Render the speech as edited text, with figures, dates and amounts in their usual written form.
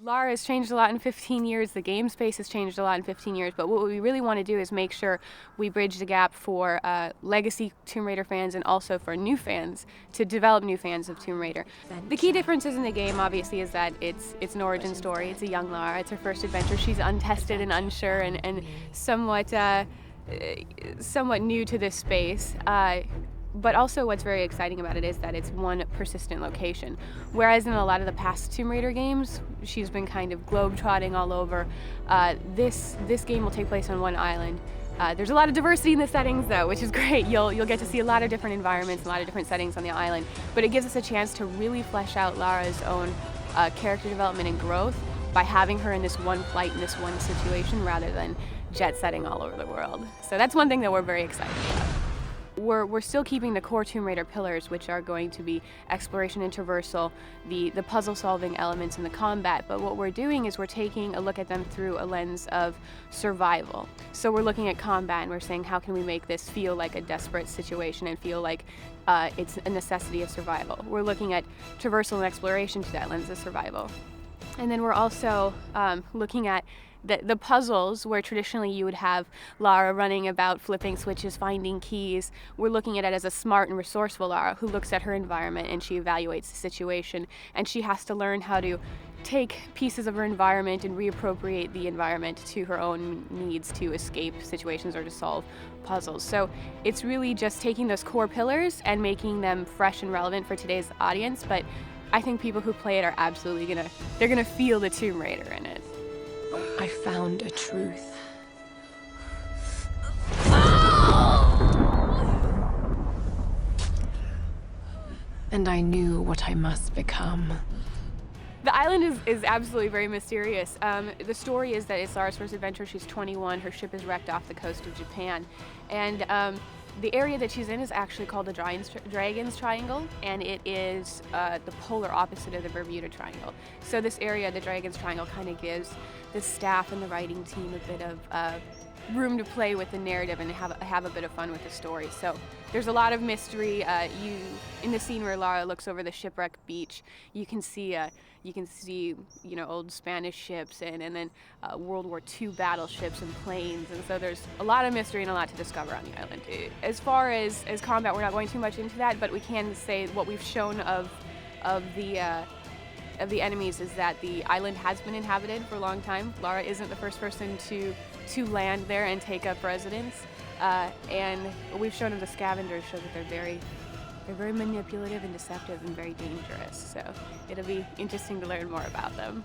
Lara has changed a lot in 15 years, the game space has changed a lot in 15 years, but what we really want to do is make sure we bridge the gap for legacy Tomb Raider fans and also for new fans, to develop new fans of Tomb Raider. The key differences in the game, obviously, is that it's an origin story, it's a young Lara, it's her first adventure, she's untested and unsure and somewhat new to this space. But also what's very exciting about it is that it's one persistent location. Whereas in a lot of the past Tomb Raider games, she's been kind of globe-trotting all over. This game will take place on one island. There's a lot of diversity in the settings though, which is great. You'll get to see a lot of different environments, a lot of different settings on the island. But it gives us a chance to really flesh out Lara's own character development and growth by having her in this one flight, in this one situation, rather than jet-setting all over the world. So that's one thing that we're very excited about. We're still keeping the core Tomb Raider pillars, which are going to be exploration and traversal, the puzzle-solving elements in the combat, but what we're doing is we're taking a look at them through a lens of survival. So we're looking at combat and we're saying, how can we make this feel like a desperate situation and feel like it's a necessity of survival? We're looking at traversal and exploration to that lens of survival. And then we're also looking at the puzzles where traditionally you would have Lara running about, flipping switches, finding keys. We're looking at it as a smart and resourceful Lara who looks at her environment and she evaluates the situation, and she has to learn how to take pieces of her environment and reappropriate the environment to her own needs to escape situations or to solve puzzles. So it's really just taking those core pillars and making them fresh and relevant for today's audience, but I think people who play it are absolutely gonna feel the Tomb Raider in it. I found a truth. And I knew what I must become. The island is absolutely very mysterious. The story is that it's Lara's first adventure. She's 21, her ship is wrecked off the coast of Japan. And the area that she's in is actually called the Dragon's Triangle, and it is the polar opposite of the Bermuda Triangle. So this area, the Dragon's Triangle, kind of gives the staff and the writing team a bit of room to play with the narrative and have a bit of fun with the story. So there's a lot of mystery. In the scene where Lara looks over the shipwrecked beach, you can see old Spanish ships and then World War II battleships and planes, and so there's a lot of mystery and a lot to discover on the island. As far as combat, we're not going too much into that, but we can say what we've shown of the enemies is that the island has been inhabited for a long time. Lara isn't the first person to land there and take up residence, and what we've shown of the scavengers show that they're very manipulative and deceptive and very dangerous. So it'll be interesting to learn more about them.